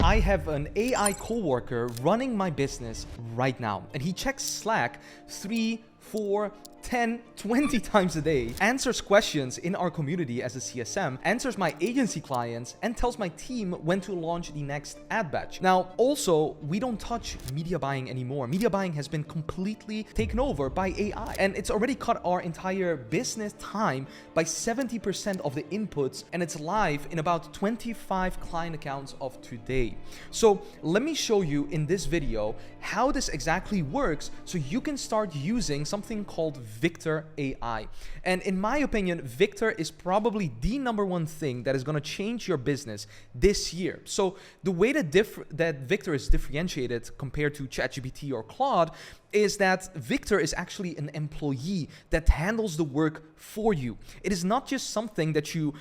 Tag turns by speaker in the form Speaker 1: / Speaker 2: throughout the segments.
Speaker 1: I have an AI coworker running my business right now, and he checks Slack 3, 4, 10, 20 times a day, answers questions in our community as a CSM, answers my agency clients, and tells my team when to launch the next ad batch. Now, also, we don't touch media buying anymore. Media buying has been completely taken over by AI, and it's already cut our entire business time by 70% of the inputs, and it's live in about 25 client accounts of today. So let me show you in this video how this exactly works so you can start using something called Viktor AI. And in my opinion, Viktor is probably the #1 thing that is going to change your business this year. So the way that Viktor is differentiated compared to ChatGPT or Claude is that Viktor is actually an employee that handles the work for you. It is not just something that you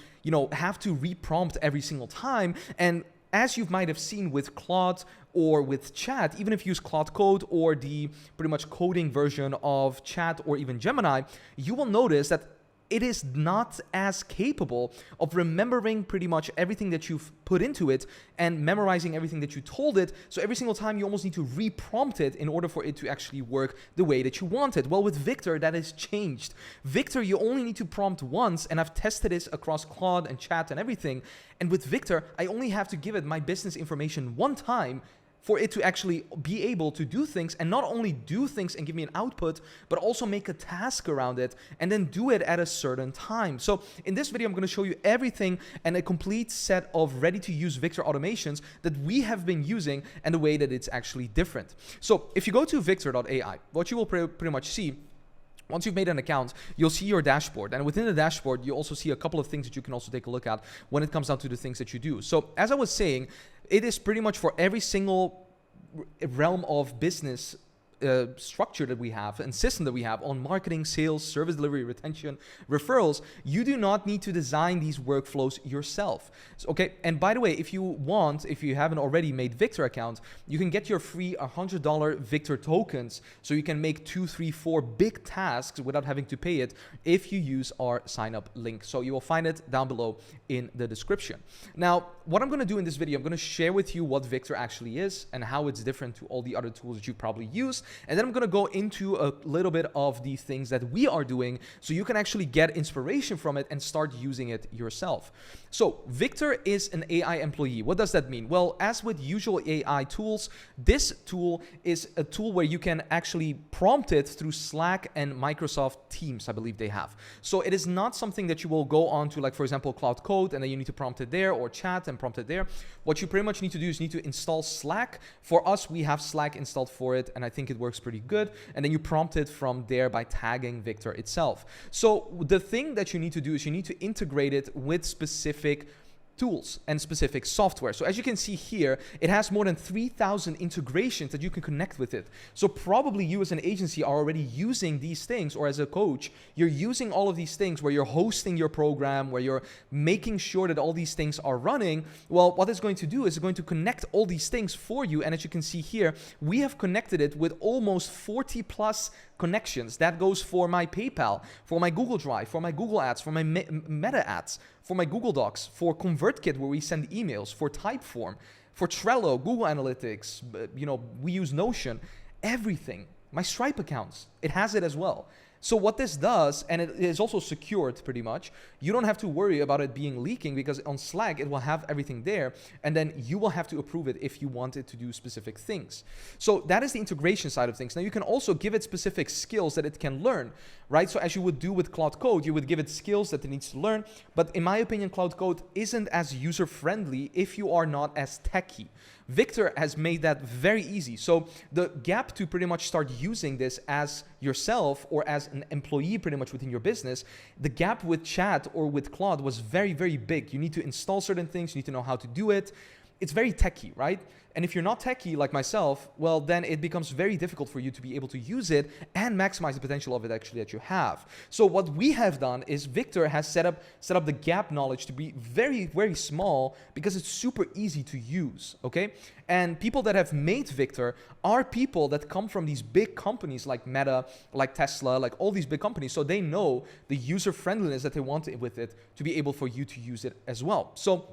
Speaker 1: have to reprompt every single time. And as you might have seen with Claude or with Chat, even if you use Claude Code or the pretty much coding version of Chat or even Gemini, you will notice that it is not as capable of remembering pretty much everything that you've put into it and memorizing everything that you told it. So every single time you almost need to reprompt it in order for it to actually work the way that you want it. Well, with Viktor, that has changed. Viktor, you only need to prompt once, and I've tested this across Claude and Chat and everything. And with Viktor, I only have to give it my business information one time for it to actually be able to do things, and not only do things and give me an output, but also make a task around it and then do it at a certain time. So in this video, I'm going to show you everything and a complete set of ready-to-use Viktor automations that we have been using and the way that it's actually different. So if you go to Viktor.ai, what you will pretty much see, once you've made an account, you'll see your dashboard. And within the dashboard, you also see a couple of things that you can also take a look at when it comes down to the things that you do. So as I was saying, it is pretty much for every single realm of business structure that we have and system that we have on marketing, sales, service delivery, retention, referrals. You do not need to design these workflows yourself. So, okay. And by the way, if you haven't already made Viktor account, you can get your free $100 Viktor tokens. So you can make 2, 3, 4 big tasks without having to pay it if you use our sign up link. So you will find it down below in the description. Now, what I'm going to do in this video, I'm going to share with you what Viktor actually is and how it's different to all the other tools that you probably use. And then I'm going to go into a little bit of the things that we are doing so you can actually get inspiration from it and start using it yourself. So Viktor is an AI employee. What does that mean? Well, as with usual AI tools, this tool is a tool where you can actually prompt it through Slack and Microsoft Teams, I believe they have. So it is not something that you will go on to, like, for example, Claude Code, and then you need to prompt it there, or Chat and prompt it there. What you pretty much need to do is need to install Slack. For us, we have Slack installed for it, and I think it works pretty good. And then you prompt it from there by tagging Viktor itself. So the thing that you need to do is you need to integrate it with specific tools and specific software. So as you can see here, it has more than 3,000 integrations that you can connect with it. So probably you as an agency are already using these things, or as a coach, you're using all of these things where you're hosting your program, where you're making sure that all these things are running. Well, what it's going to do is it's going to connect all these things for you. And as you can see here, we have connected it with almost 40 plus connections. That goes for my PayPal, for my Google Drive, for my Google Ads, for my Meta Ads, for my Google Docs, for ConvertKit where we send emails, for Typeform, for Trello, Google Analytics, we use Notion, everything. My Stripe accounts, it has it as well. So what this does, and it is also secured pretty much, you don't have to worry about it being leaking, because on Slack, it will have everything there, and then you will have to approve it if you want it to do specific things. So that is the integration side of things. Now you can also give it specific skills that it can learn, right? So as you would do with Claude Code, you would give it skills that it needs to learn. But in my opinion, Claude Code isn't as user-friendly if you are not as techy. Viktor has made that very easy. So the gap to pretty much start using this as yourself or as an employee pretty much within your business, the gap with Chat or with Claude was very, very big. You need to install certain things. You need to know how to do it. It's very techy, right? And if you're not techy like myself, well, then it becomes very difficult for you to be able to use it and maximize the potential of it actually that you have. So what we have done is Viktor has set up the gap knowledge to be very, very small, because it's super easy to use, okay? And people that have made Viktor are people that come from these big companies like Meta, like Tesla, like all these big companies. So they know the user friendliness that they want with it to be able for you to use it as well. So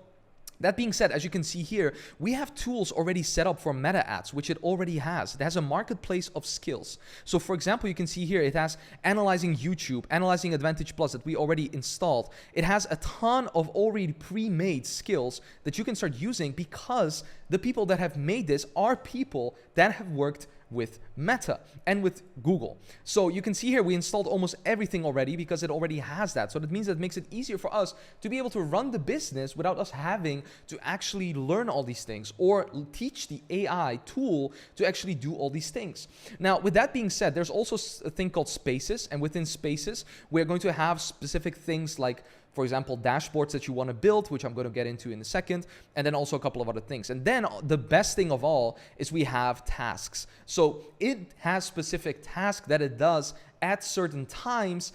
Speaker 1: That being said, as you can see here, we have tools already set up for meta ads, which it already has. It has a marketplace of skills. So for example, you can see here, it has analyzing YouTube, analyzing Advantage Plus that we already installed. It has a ton of already pre-made skills that you can start using because the people that have made this are people that have worked with Meta and with Google. So you can see here we installed almost everything already because it already has that. So that means that it makes it easier for us to be able to run the business without us having to actually learn all these things or teach the AI tool to actually do all these things. Now, with that being said, there's also a thing called Spaces, and within Spaces, we're going to have specific things like, for example, dashboards that you want to build, which I'm going to get into in a second, and then also a couple of other things. And then the best thing of all is we have tasks. So it has specific tasks that it does at certain times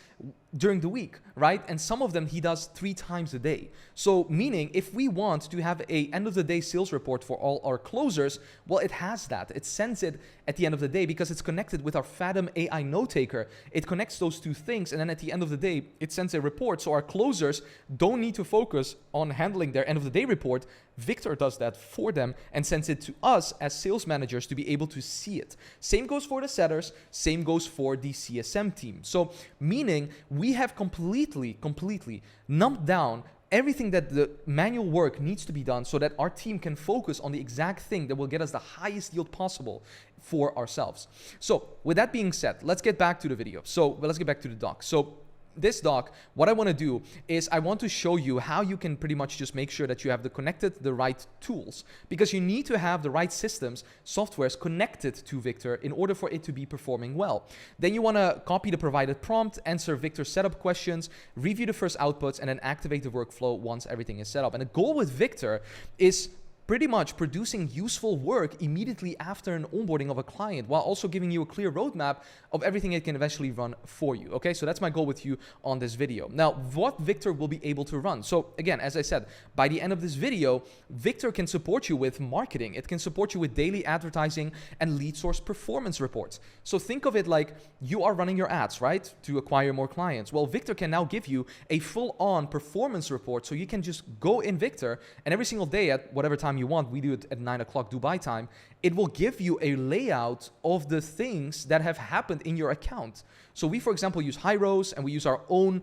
Speaker 1: during the week, right? And some of them he does 3 times a day. So meaning if we want to have a end of the day sales report for all our closers, well, it has that. It sends it at the end of the day because it's connected with our Fathom AI note taker. It connects those 2 things. And then at the end of the day, it sends a report. So our closers don't need to focus on handling their end of the day report. Viktor does that for them and sends it to us as sales managers to be able to see it. Same goes for the setters. Same goes for the CSM team. So meaning we have completely numbed down everything that the manual work needs to be done so that our team can focus on the exact thing that will get us the highest yield possible for ourselves. So with that being said, let's get back to the video. So let's get back to the doc. So this doc, what I want to do is I want to show you how you can pretty much just make sure that you have the right tools, because you need to have the right systems, softwares connected to Viktor in order for it to be performing well. Then you want to copy the provided prompt, answer Viktor's setup questions, review the first outputs, and then activate the workflow once everything is set up. And the goal with Viktor is pretty much producing useful work immediately after an onboarding of a client, while also giving you a clear roadmap of everything it can eventually run for you. Okay, so that's my goal with you on this video. Now, what Viktor will be able to run. So again, as I said, by the end of this video, Viktor can support you with marketing. It can support you with daily advertising and lead source performance reports. So think of it like you are running your ads, right, to acquire more clients. Well, Viktor can now give you a full-on performance report, so you can just go in Viktor and every single day at whatever time you want, we do it at 9 o'clock Dubai time, it will give you a layout of the things that have happened in your account. So we, for example, use Hyros, and we use our own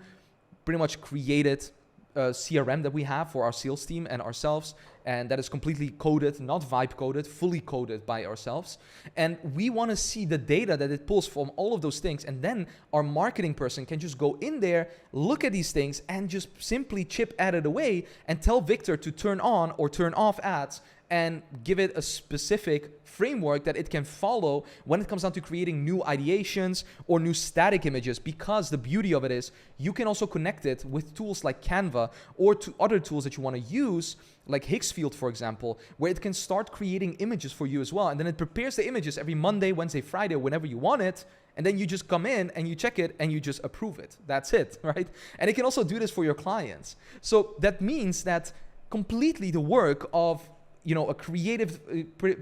Speaker 1: pretty much created CRM that we have for our sales team and ourselves, and that is completely coded, not vibe coded, fully coded by ourselves. And we want to see the data that it pulls from all of those things, and then our marketing person can just go in there, look at these things, and just simply chip add it away and tell Viktor to turn on or turn off ads, and give it a specific framework that it can follow when it comes down to creating new ideations or new static images. Because the beauty of it is you can also connect it with tools like Canva or to other tools that you want to use, like Higgsfield, for example, where it can start creating images for you as well. And then it prepares the images every Monday, Wednesday, Friday, whenever you want it. And then you just come in and you check it and you just approve it. That's it, right? And it can also do this for your clients. So that means that completely the work of a creative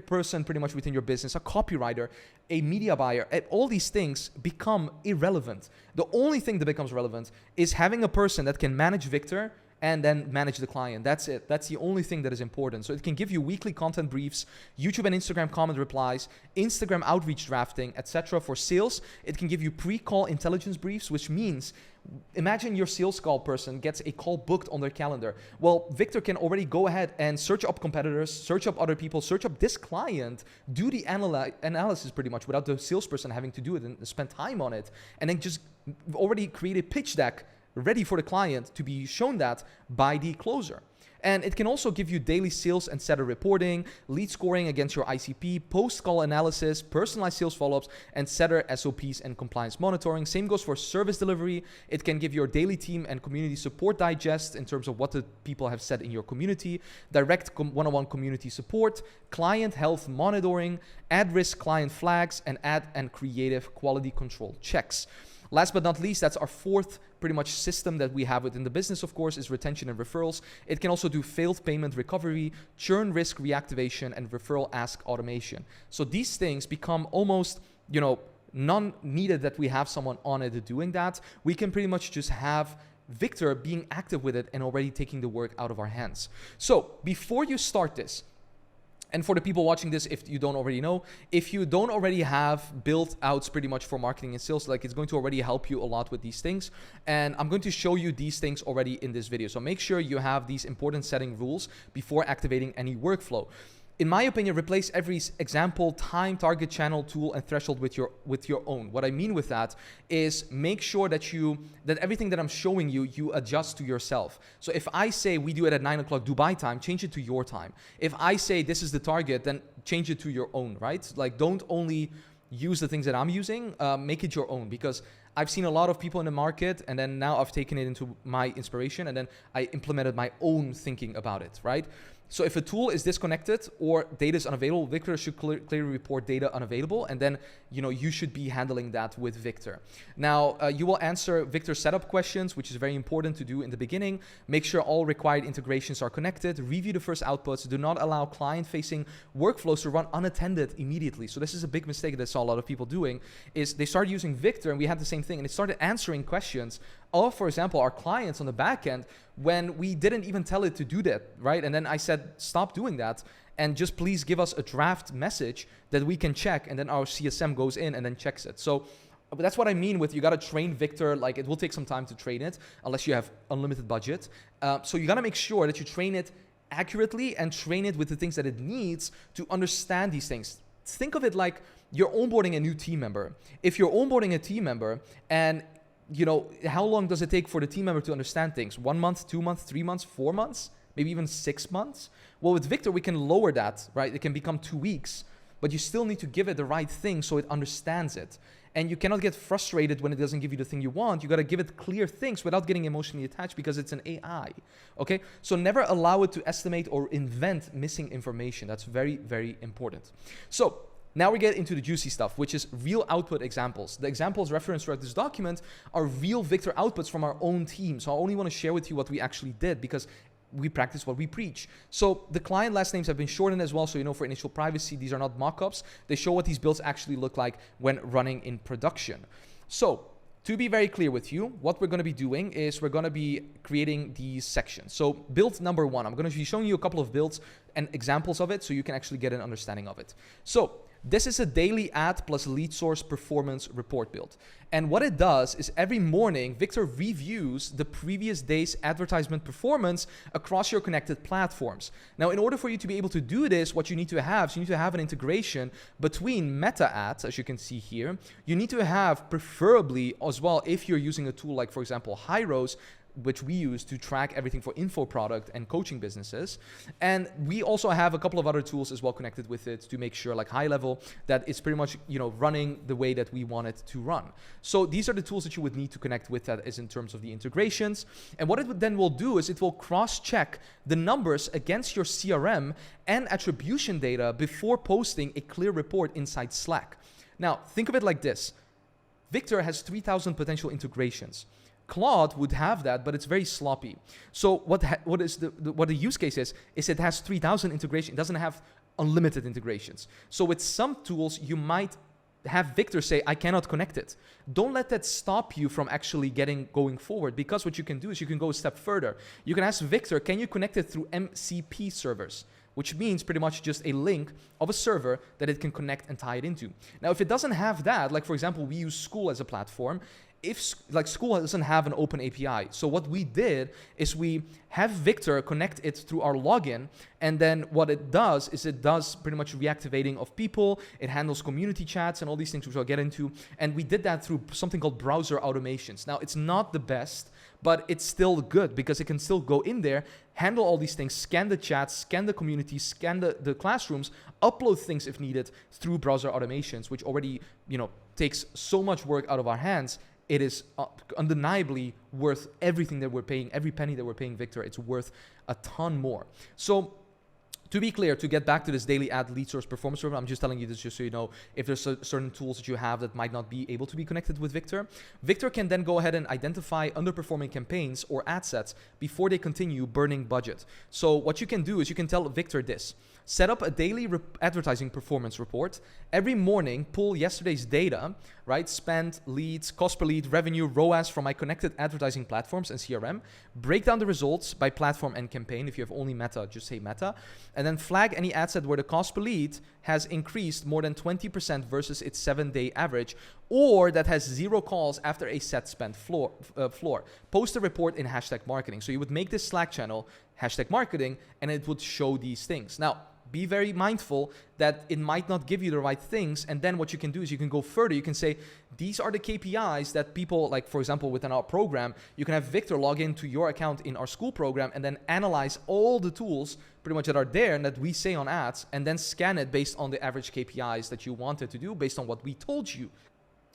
Speaker 1: person pretty much within your business, a copywriter, a media buyer, all these things become irrelevant. The only thing that becomes relevant is having a person that can manage Viktor and then manage the client. That's it. That's the only thing that is important. So it can give you weekly content briefs, YouTube and Instagram comment replies, Instagram outreach drafting, etc. For sales, it can give you pre-call intelligence briefs, which means imagine your sales call person gets a call booked on their calendar. Well, Viktor can already go ahead and search up competitors, search up other people, search up this client, do the analysis pretty much without the salesperson having to do it and spend time on it, and then just already create a pitch deck ready for the client to be shown that by the closer. And it can also give you daily sales and setter reporting, lead scoring against your ICP, post-call analysis, personalized sales follow-ups, and setter SOPs and compliance monitoring. Same goes for service delivery. It can give your daily team and community support digest in terms of what the people have said in your community, direct one-on-one community support, client health monitoring, ad risk client flags, and ad and creative quality control checks. Last but not least, that's our fourth pretty much system that we have within the business, of course, is retention and referrals. It can also do failed payment recovery, churn risk reactivation, and referral ask automation. So these things become almost, non-needed that we have someone on it doing that. We can pretty much just have Victor being active with it and already taking the work out of our hands. So before you start this, and for the people watching this, if you don't already know, if you don't already have built outs pretty much for marketing and sales, like it's going to already help you a lot with these things. And I'm going to show you these things already in this video. So make sure you have these important setting rules before activating any workflow. In my opinion, replace every example, time, target, channel, tool, and threshold with your own. What I mean with that is make sure that everything that I'm showing you, you adjust to yourself. So if I say we do it at 9 o'clock Dubai time, change it to your time. If I say this is the target, then change it to your own, right? Like don't only use the things that I'm using, make it your own, because I've seen a lot of people in the market, and then now I've taken it into my inspiration, and then I implemented my own thinking about it, right? So if a tool is disconnected or data is unavailable, Victor should clearly report data unavailable, and then you should be handling that with Victor. Now you will answer Victor setup questions, which is very important to do in the beginning. Make sure all required integrations are connected. Review the first outputs. Do not allow client-facing workflows to run unattended immediately. So this is a big mistake that I saw a lot of people doing. Is they started using Victor, and we had the same thing, and it started answering questions of, for example, our clients on the back end when we didn't even tell it to do that, right? And then I said, stop doing that and just please give us a draft message that we can check, and then our CSM goes in and then checks it. So that's what I mean with you got to train Victor. Like it will take some time to train it unless you have unlimited budget. So you got to make sure that you train it accurately and train it with the things that it needs to understand these things. Think of it like you're onboarding a new team member. If you're onboarding a team member and how long does it take for the team member to understand things? 1 month, 2 months, 3 months, 4 months, maybe even 6 months? Well, with Victor, we can lower that, right? It can become 2 weeks, but you still need to give it the right thing so it understands it. And you cannot get frustrated when it doesn't give you the thing you want. You got to give it clear things without getting emotionally attached because it's an AI, okay? So never allow it to estimate or invent missing information. That's very, very important. So now we get into the juicy stuff, which is real output examples. The examples referenced throughout this document are real Victor outputs from our own team. So I only want to share with you what we actually did because we practice what we preach. So the client last names have been shortened as well. So, for initial privacy, these are not mock-ups. They show what these builds actually look like when running in production. So to be very clear with you, what we're going to be doing is we're going to be creating these sections. So build number 1, I'm going to be showing you a couple of builds and examples of it so you can actually get an understanding of it. So this is a daily ad plus lead source performance report build. And what it does is every morning, Victor reviews the previous day's advertisement performance across your connected platforms. Now, in order for you to be able to do this, what you need to have is you need to have an integration between meta ads, as you can see here. You need to have, preferably as well, if you're using a tool like, for example, Hyros, which we use to track everything for info product and coaching businesses. And we also have a couple of other tools as well connected with it to make sure, like GoHighLevel, that it's pretty much, running the way that we want it to run. So these are the tools that you would need to connect with that is in terms of the integrations. And what it then will do is it will cross-check the numbers against your CRM and attribution data before posting a clear report inside Slack. Now, think of it like this. Victor has 3,000 potential integrations. Claude would have that, but it's very sloppy. So what the use case is it has 3,000 integrations. It doesn't have unlimited integrations. So with some tools, you might have Victor say, I cannot connect it. Don't let that stop you from actually going forward, because what you can do is you can go a step further. You can ask Victor, can you connect it through MCP servers? Which means pretty much just a link of a server that it can connect and tie it into. Now, if it doesn't have that, like for example, we use School as a platform. If School doesn't have an open API. So what we did is we have Victor connect it through our login. And then what it does is it does pretty much reactivating of people. It handles community chats and all these things, which I'll get into. And we did that through something called browser automations. Now, it's not the best, but it's still good because it can still go in there, handle all these things, scan the chats, scan the community, scan the classrooms, upload things if needed through browser automations, which already, takes so much work out of our hands. It is undeniably worth everything that we're paying, every penny that we're paying Victor. It's worth a ton more. So to be clear, to get back to this daily ad lead source performance server, I'm just telling you this just so you know if there's certain tools that you have that might not be able to be connected with Victor. Victor can then go ahead and identify underperforming campaigns or ad sets before they continue burning budget. So what you can do is you can tell Victor this. set up a daily advertising performance report. Every morning, pull yesterday's data, right? Spend, leads, cost per lead, revenue, ROAS from my connected advertising platforms and CRM. Break down the results by platform and campaign. If you have only Meta, just say Meta. And then flag any ad set where the cost per lead has increased more than 20% versus its 7-day average, or that has 0 calls after a set spend floor. Post a report in #marketing. So you would make this Slack channel #marketing, and it would show these things. Now, be very mindful that it might not give you the right things. And then what you can do is you can go further. You can say, these are the KPIs that people, like for example, within our program, you can have Viktor log into your account in our school program and then analyze all the tools pretty much that are there and that we say on ads, and then scan it based on the average KPIs that you wanted to do based on what we told you.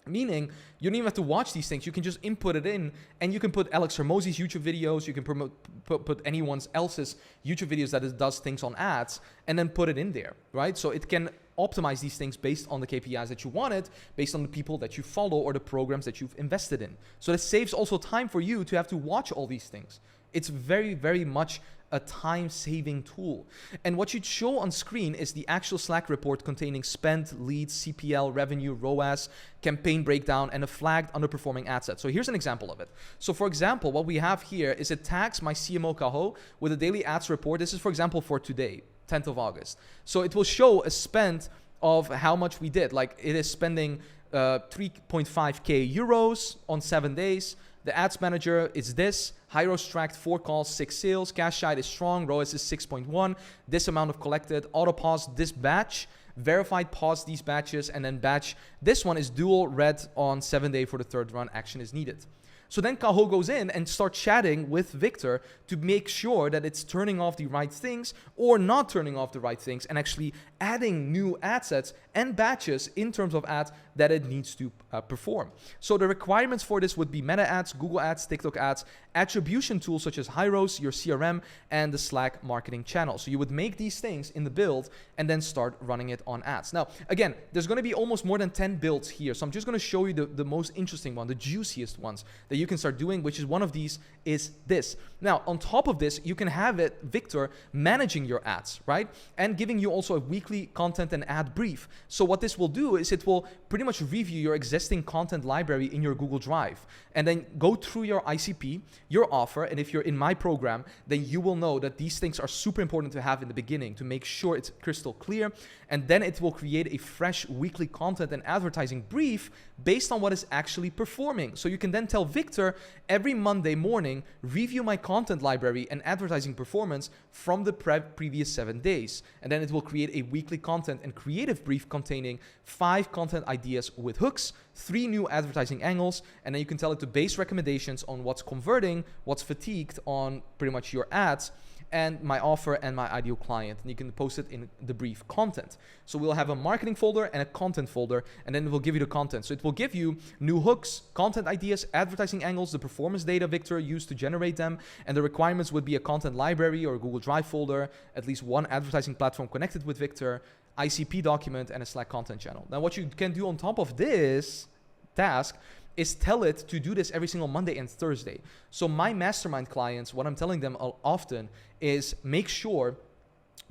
Speaker 1: Meaning, you don't even have to watch these things. You can just input it in, and you can put Alex Hormozi's YouTube videos. You can put anyone else's YouTube videos that does things on ads, and then put it in there, right? So it can optimize these things based on the KPIs that you wanted, based on the people that you follow or the programs that you've invested in. So it saves also time for you to have to watch all these things. It's very, very much a time-saving tool. And what you'd show on screen is the actual Slack report containing spend, leads, CPL, revenue, ROAS, campaign breakdown, and a flagged underperforming ad set. So here's an example of it. So for example, what we have here is it tags my CMO Caho with a daily ads report. This is, for example, for today, 10th of August. So it will show a spend of how much we did. Like it is spending 3.5k euros on 7 days. The ads manager is this. Hyros tracked 4 calls, 6 sales. Cash side is strong. ROAS is 6.1. This amount of collected. Auto pause this batch. Verified pause these batches. And then batch. This one is dual red on 7 day for the 3rd run. Action is needed. So then Caho goes in and starts chatting with Viktor to make sure that it's turning off the right things or not turning off the right things, and actually adding new ad sets and batches in terms of ads that it needs to perform. So the requirements for this would be Meta ads, Google ads, TikTok ads, attribution tools such as Hyros, your CRM, and the Slack marketing channel. So you would make these things in the build and then start running it on ads. Now, again, there's going to be almost more than 10 builds here. So I'm just going to show you the most interesting one, the juiciest ones that you can start doing, which is one of these is this. Now, on top of this, you can have it, Viktor, managing your ads, right? And giving you also a weekly content and ad brief. So what this will do is it will pretty much review your existing content library in your Google Drive and then go through your ICP, your offer. And if you're in my program, then you will know that these things are super important to have in the beginning to make sure it's crystal clear. And then it will create a fresh weekly content and advertising brief based on what is actually performing. So you can then tell Viktor every Monday morning, review my content library and advertising performance from the previous 7 days. And then it will create a weekly content and creative brief containing 5 content ideas with hooks, 3 new advertising angles, and then you can tell it to base recommendations on what's converting, what's fatigued on pretty much your ads, and my offer and my ideal client. And you can post it in the brief content. So we'll have a marketing folder and a content folder, and then it will give you the content. So it will give you new hooks, content ideas, advertising angles, the performance data Viktor used to generate them, and the requirements would be a content library or a Google Drive folder, at least 1 advertising platform connected with Viktor, ICP document, and a Slack content channel. Now what you can do on top of this task is tell it to do this every single Monday and Thursday. So my mastermind clients, what I'm telling them often is make sure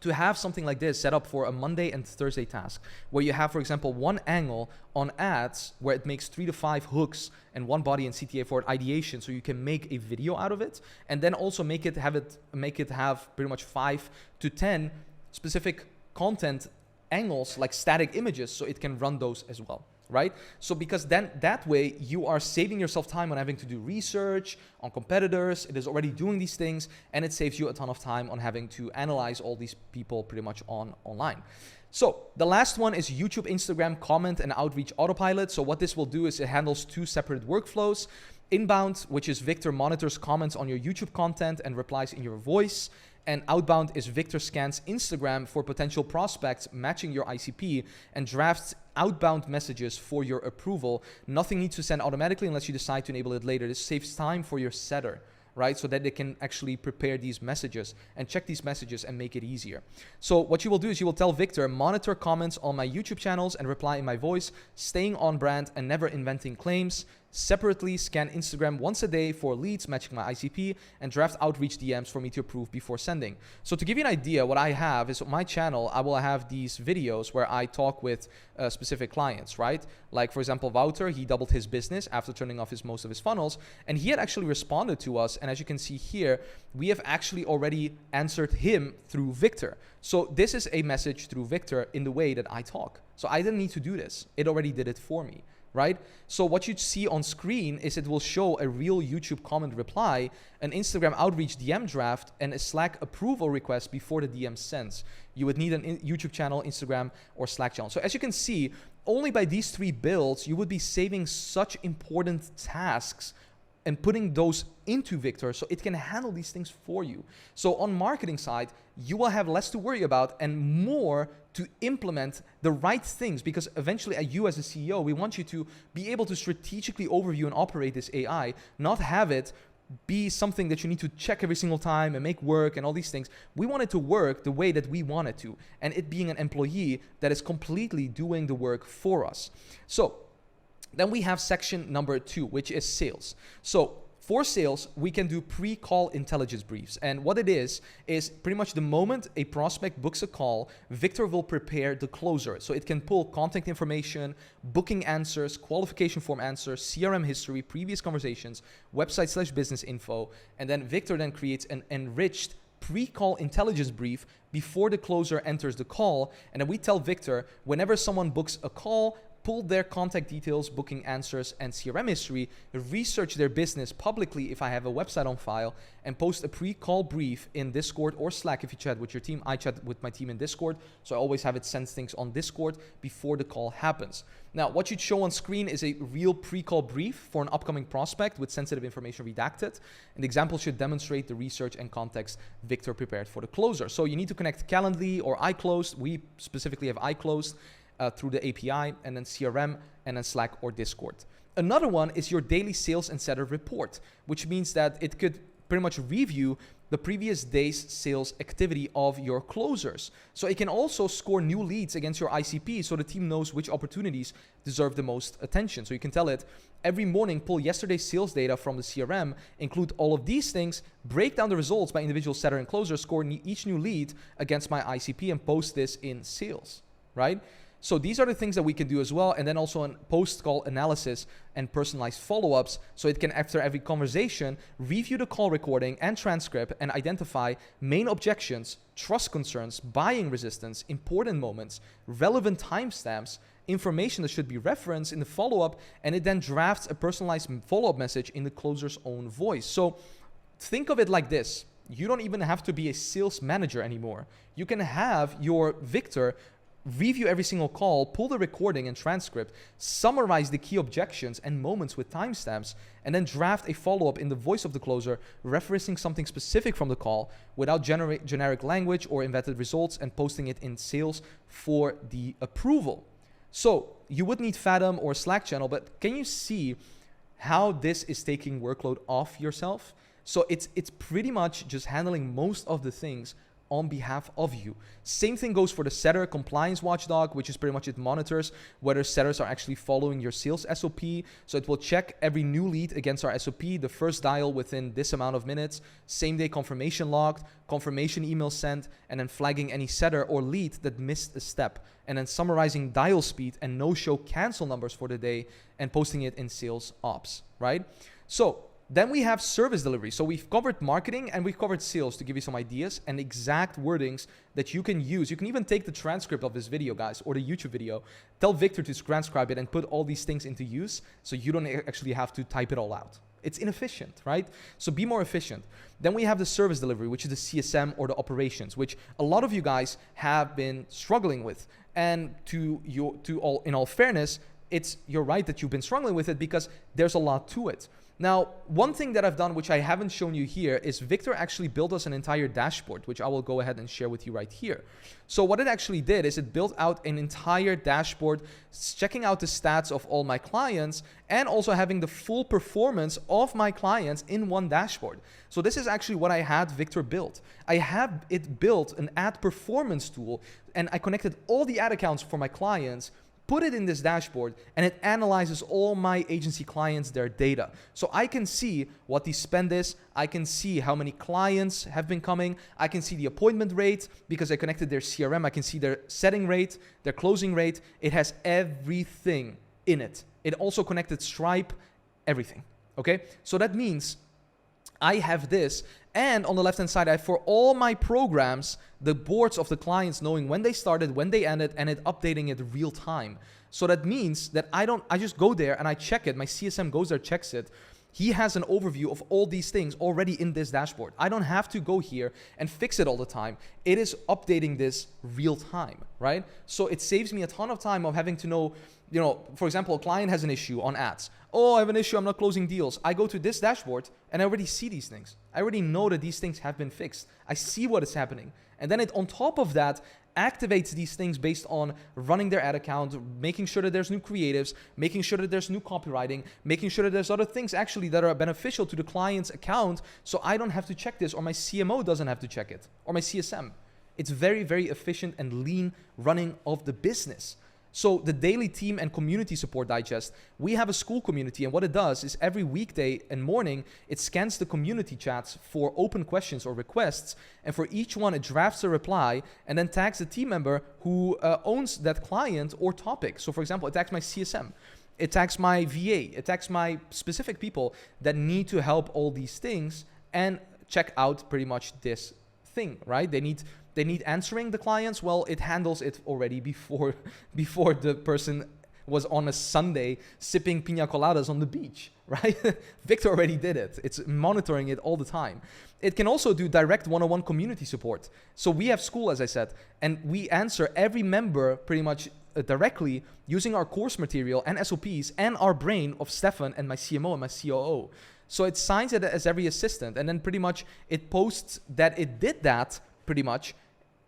Speaker 1: to have something like this set up for a Monday and Thursday task, where you have, for example, 1 angle on ads where it makes 3 to 5 hooks and 1 body and CTA for ideation, so you can make a video out of it, and then also make it have pretty much 5 to 10 specific content angles like static images, so it can run those as well. Right? So because then that way you are saving yourself time on having to do research on competitors. It is already doing these things, and it saves you a ton of time on having to analyze all these people pretty much online. So the last one is YouTube, Instagram, comment and outreach autopilot. So what this will do is it handles 2 separate workflows. Inbound, which is Viktor monitors comments on your YouTube content and replies in your voice. And outbound is Viktor scans Instagram for potential prospects matching your ICP and drafts outbound messages for your approval. Nothing needs to send automatically unless you decide to enable it later. This saves time for your setter, right? So that they can actually prepare these messages and check these messages and make it easier. So what you will do is you will tell Viktor, monitor comments on my YouTube channels and reply in my voice, staying on brand and never inventing claims. separately scan Instagram once a day for leads matching my ICP, and draft outreach DMs for me to approve before sending. So to give you an idea, what I have is on my channel, I will have these videos where I talk with specific clients, right? Like for example, Wouter, he doubled his business after turning off most of his funnels, and he had actually responded to us. And as you can see here, we have actually already answered him through Viktor. So this is a message through Viktor in the way that I talk. So I didn't need to do this. It already did it for me, right? So what you see on screen is it will show a real YouTube comment reply, an Instagram outreach DM draft, and a Slack approval request before the DM sends. You would need an YouTube channel, Instagram, or Slack channel. So as you can see, only by these 3 builds, you would be saving such important tasks and putting those into Viktor so it can handle these things for you. So on marketing side, you will have less to worry about and more to implement the right things, because eventually you as a CEO, we want you to be able to strategically overview and operate this AI, not have it be something that you need to check every single time and make work and all these things. We want it to work the way that we want it to, and it being an employee that is completely doing the work for us. So then we have section number 2, which is sales. So for sales, we can do pre-call intelligence briefs. And what it is pretty much the moment a prospect books a call, Viktor will prepare the closer. So it can pull contact information, booking answers, qualification form answers, CRM history, previous conversations, website/business info. And then Viktor then creates an enriched pre-call intelligence brief before the closer enters the call. And then we tell Viktor, whenever someone books a call, pull their contact details, booking answers, and CRM history, research their business publicly if I have a website on file, and post a pre-call brief in Discord or Slack if you chat with your team. I chat with my team in Discord, so I always have it send things on Discord before the call happens. Now, what you'd show on screen is a real pre-call brief for an upcoming prospect with sensitive information redacted. And the example should demonstrate the research and context Viktor prepared for the closer. So you need to connect Calendly or iClosed. We specifically have iClosed. Through the API, and then CRM, and then Slack or Discord. Another one is your daily sales and setter report, which means that it could pretty much review the previous day's sales activity of your closers. So it can also score new leads against your ICP, so the team knows which opportunities deserve the most attention. So you can tell it, every morning pull yesterday's sales data from the CRM, include all of these things, break down the results by individual setter and closer, score each new lead against my ICP, and post this in sales, right? So these are the things that we can do as well. And then also in post-call analysis and personalized follow-ups. So it can, after every conversation, review the call recording and transcript and identify main objections, trust concerns, buying resistance, important moments, relevant timestamps, information that should be referenced in the follow-up, and it then drafts a personalized follow-up message in the closer's own voice. So think of it like this. You don't even have to be a sales manager anymore. You can have your Viktor review every single call, pull the recording and transcript, summarize the key objections and moments with timestamps, and then draft a follow-up in the voice of the closer, referencing something specific from the call without generic language or invented results, and posting it in sales for the approval. So you would need Fathom or Slack channel, but can you see how this is taking workload off yourself? So it's pretty much just handling most of the things on behalf of you. Same thing goes for the setter compliance watchdog, which is pretty much it monitors whether setters are actually following your sales SOP. So it will check every new lead against our SOP, the first dial within this amount of minutes, same day confirmation logged, confirmation email sent, and then flagging any setter or lead that missed a step, and then summarizing dial speed and no-show cancel numbers for the day and posting it in sales ops, right? So then we have service delivery. So we've covered marketing and we've covered sales to give you some ideas and exact wordings that you can use. You can even take the transcript of this video, guys, or the YouTube video, tell Viktor to transcribe it and put all these things into use so you don't actually have to type it all out. It's inefficient, right? So be more efficient. Then we have the service delivery, which is the CSM or the operations, which a lot of you guys have been struggling with. And in all fairness, you're right that you've been struggling with it because there's a lot to it. Now, one thing that I've done, which I haven't shown you here, is Viktor actually built us an entire dashboard, which I will go ahead and share with you right here. So what it actually did is it built out an entire dashboard, checking out the stats of all my clients and also having the full performance of my clients in one dashboard. So this is actually what I had Viktor built. I have it built an ad performance tool, and I connected all the ad accounts for my clients, put it in this dashboard, and it analyzes all my agency clients, their data. So I can see what the spend is. I can see how many clients have been coming. I can see the appointment rate because I connected their CRM. I can see their setting rate, their closing rate. It has everything in it. It also connected Stripe, everything. Okay, so that means I have this, and on the left-hand side, I have for all my programs, the boards of the clients knowing when they started, when they ended, and it updating it real time. So that means that I just go there and I check it. My CSM goes there, checks it. He has an overview of all these things already in this dashboard. I don't have to go here and fix it all the time. It is updating this real time, right? So it saves me a ton of time of having to know, for example, a client has an issue on ads. Oh, I have an issue, I'm not closing deals. I go to this dashboard and I already see these things. I already know that these things have been fixed. I see what is happening. And then it, on top of that, activates these things based on running their ad account, making sure that there's new creatives, making sure that there's new copywriting, making sure that there's other things actually that are beneficial to the client's account, so I don't have to check this, or my CMO doesn't have to check it, or my CSM. It's very, very efficient and lean running of the business. So the daily team and community support digest, we have a school community, and what it does is every weekday and morning, it scans the community chats for open questions or requests, and for each one, it drafts a reply and then tags the team member who owns that client or topic. So for example, it tags my CSM, it tags my VA, it tags my specific people that need to help all these things and check out pretty much this thing, right? They need answering the clients. Well, it handles it already before the person was on a Sunday sipping pina coladas on the beach, right? Viktor already did it. It's monitoring it all the time. It can also do direct one-on-one community support. So we have school, as I said, and we answer every member pretty much directly using our course material and SOPs and our brain of Stefan and my CMO and my COO. So it signs it as every assistant, and then pretty much it posts that it did that pretty much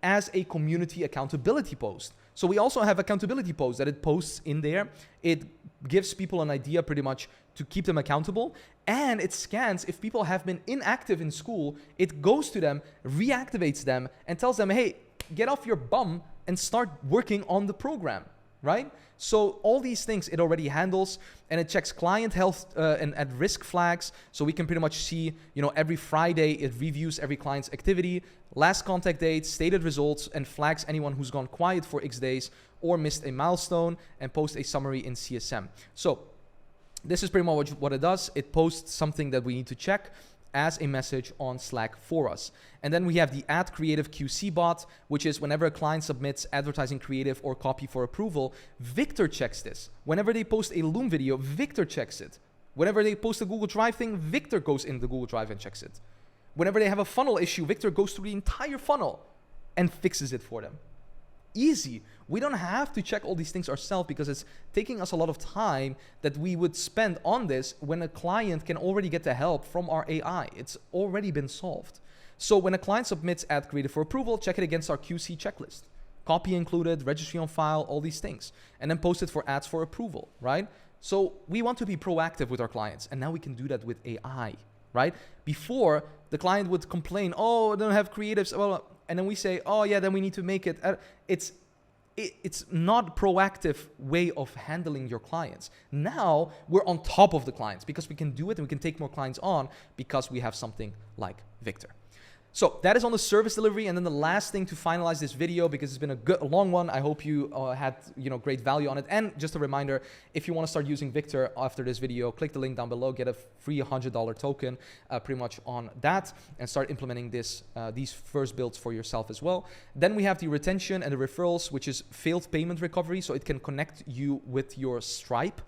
Speaker 1: as a community accountability post. So we also have accountability posts that it posts in there. It gives people an idea pretty much to keep them accountable, and it scans if people have been inactive in school. It goes to them, reactivates them, and tells them, hey, get off your bum and start working on the program, right? So all these things it already handles, and it checks client health and at risk flags. So we can pretty much see, every Friday it reviews every client's activity, last contact date, stated results, and flags anyone who's gone quiet for X days or missed a milestone, and post a summary in CSM. So this is pretty much what it does. It posts something that we need to check as a message on Slack for us. And then we have the Ad Creative QC bot, which is whenever a client submits advertising creative or copy for approval, Viktor checks this. Whenever they post a Loom video, Viktor checks it. Whenever they post a Google Drive thing, Viktor goes in the Google Drive and checks it. Whenever they have a funnel issue, Viktor goes through the entire funnel and fixes it for them. Easy. We don't have to check all these things ourselves because it's taking us a lot of time that we would spend on this when a client can already get the help from our AI. It's already been solved. So when a client submits ad creative for approval, check it against our QC checklist. Copy included, registry on file, all these things. And then post it for ads for approval, right? So we want to be proactive with our clients, and now we can do that with AI, right? Before, the client would complain, oh, I don't have creatives, and then we say, oh yeah, then we need to make it. It's not proactive way of handling your clients. Now we're on top of the clients because we can do it and we can take more clients on because we have something like Viktor. So that is on the service delivery. And then the last thing to finalize this video, because it's been a long one, I hope you had great value on it. And just a reminder, if you want to start using Viktor after this video, click the link down below, get a free $100 token pretty much on that, and start implementing these first builds for yourself as well. Then we have the retention and the referrals, which is failed payment recovery. So it can connect you with your Stripe,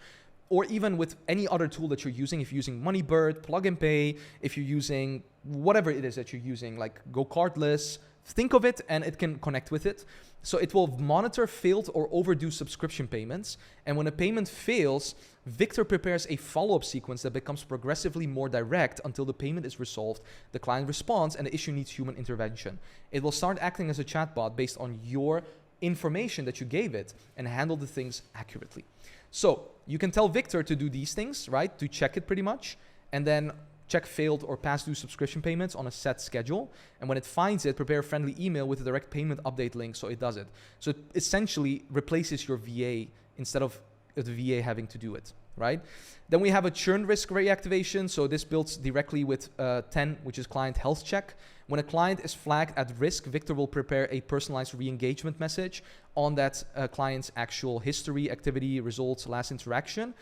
Speaker 1: or even with any other tool that you're using. If you're using Moneybird, Plug and Pay, if you're using whatever it is that you're using, like Go Cardless, think of it and it can connect with it. So it will monitor failed or overdue subscription payments. And when a payment fails, Viktor prepares a follow-up sequence that becomes progressively more direct until the payment is resolved, the client responds, and the issue needs human intervention. It will start acting as a chatbot based on your information that you gave it and handle the things accurately. So you can tell Viktor to do these things, right? To check it pretty much, and then check failed or past due subscription payments on a set schedule. And when it finds it, prepare a friendly email with a direct payment update link so it does it. So it essentially replaces your VA instead of the VA having to do it, right? Then we have a churn risk reactivation. So this builds directly with 10, which is client health check. When a client is flagged at risk, Viktor will prepare a personalized re-engagement message on that client's actual history, activity, results, last interaction.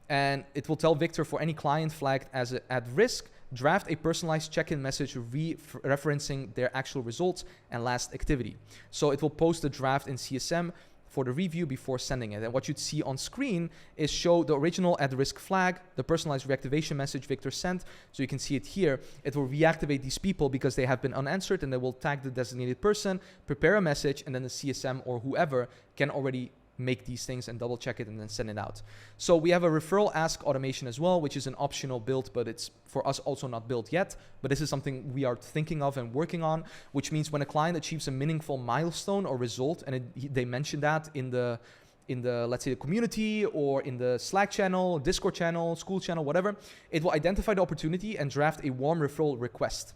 Speaker 1: And it will tell Viktor, for any client flagged as at risk, draft a personalized check-in message referencing their actual results and last activity. So it will post the draft in CSM for the review before sending it. And what you'd see on screen is show the original at-risk flag, the personalized reactivation message Viktor sent. So you can see it here. It will reactivate these people because they have been unanswered, and they will tag the designated person, prepare a message, and then the CSM or whoever can already make these things and double check it and then send it out. So we have a referral ask automation as well, which is an optional build, but it's for us also not built yet. But this is something we are thinking of and working on, which means when a client achieves a meaningful milestone or result, and they mention that in the let's say the community or in the Slack channel, Discord channel, school channel, whatever, it will identify the opportunity and draft a warm referral request.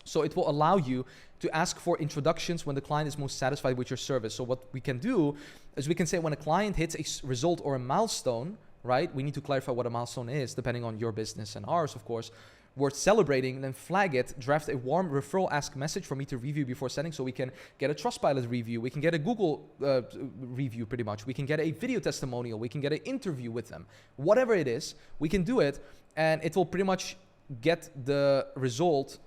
Speaker 1: So it will allow you to ask for introductions when the client is most satisfied with your service. So what we can do is we can say when a client hits a result or a milestone, right? We need to clarify what a milestone is depending on your business and ours, of course. Worth celebrating, then flag it, draft a warm referral ask message for me to review before sending, so we can get a Trustpilot review, we can get a Google review pretty much, we can get a video testimonial, we can get an interview with them. Whatever it is, we can do it, and it will pretty much get the result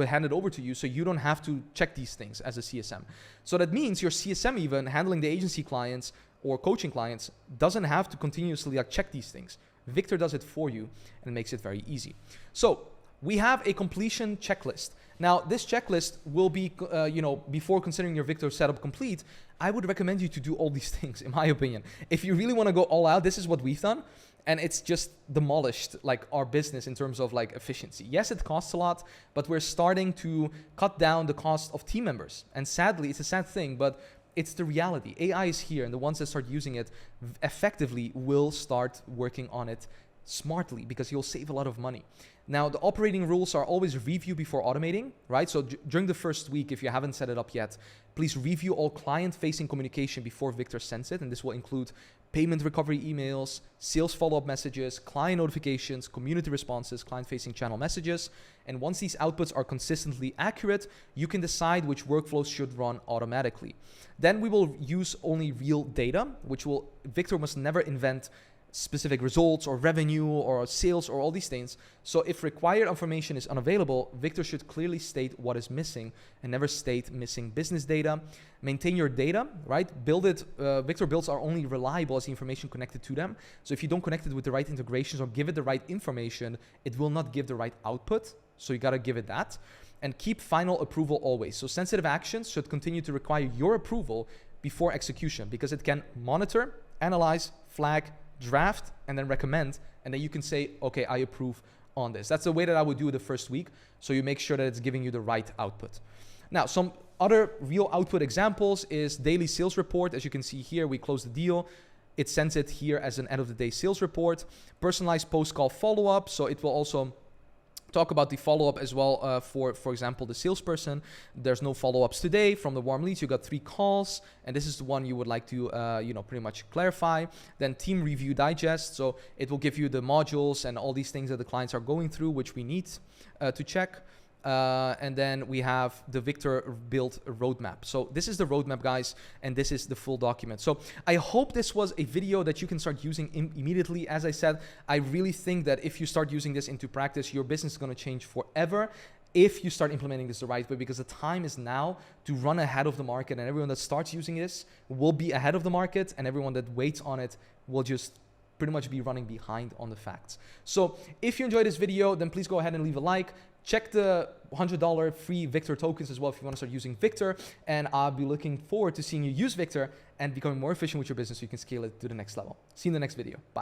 Speaker 1: handed over to you, so you don't have to check these things as a CSM. So that means your CSM, even handling the agency clients or coaching clients, doesn't have to continuously check these things. Viktor does it for you and makes it very easy. So we have a completion checklist. Now this checklist will be, before considering your Viktor setup complete, I would recommend you to do all these things, in my opinion. If you really want to go all out, this is what we've done. And it's just demolished like our business in terms of like efficiency. Yes, it costs a lot, but we're starting to cut down the cost of team members. And sadly, it's a sad thing, but it's the reality. AI is here, and the ones that start using it effectively will start working on it smartly because you'll save a lot of money. Now, the operating rules are always review before automating, right? So during the first week, if you haven't set it up yet, please review all client-facing communication before Viktor sends it. And this will include payment recovery emails, sales follow-up messages, client notifications, community responses, client-facing channel messages. And once these outputs are consistently accurate, you can decide which workflows should run automatically. Then we will use only real data, Viktor must never invent specific results or revenue or sales or all these things. So if required information is unavailable, Viktor should clearly state what is missing and never state missing business data. Maintain your data, right? Build it. Viktor builds are only reliable as the information connected to them. So if you don't connect it with the right integrations or give it the right information, it will not give the right output. So you got to give it that. And keep final approval always. So sensitive actions should continue to require your approval before execution because it can monitor, analyze, flag, draft, and then recommend, and then you can say, okay, I approve on this. That's the way that I would do it the first week, so you make sure that it's giving you the right output. Now, some other real output examples is daily sales report. As you can see here, we close the deal. It sends it here as an end of the day sales report. Personalized post-call follow-up, so it will also talk about the follow-up as well for example, the salesperson. There's no follow-ups today from the warm leads. You got 3 calls, and this is the one you would like to, pretty much clarify. Then team review digest. So it will give you the modules and all these things that the clients are going through, which we need to check. And then we have the Viktor build roadmap. So this is the roadmap, guys, and this is the full document. So I hope this was a video that you can start using immediately. As I said, I really think that if you start using this into practice, your business is going to change forever if you start implementing this the right way, because the time is now to run ahead of the market, and everyone that starts using this will be ahead of the market, and everyone that waits on it will just pretty much be running behind on the facts. So if you enjoyed this video, then please go ahead and leave a like. Check the $100 free Viktor tokens as well if you want to start using Viktor. And I'll be looking forward to seeing you use Viktor and becoming more efficient with your business so you can scale it to the next level. See you in the next video. Bye.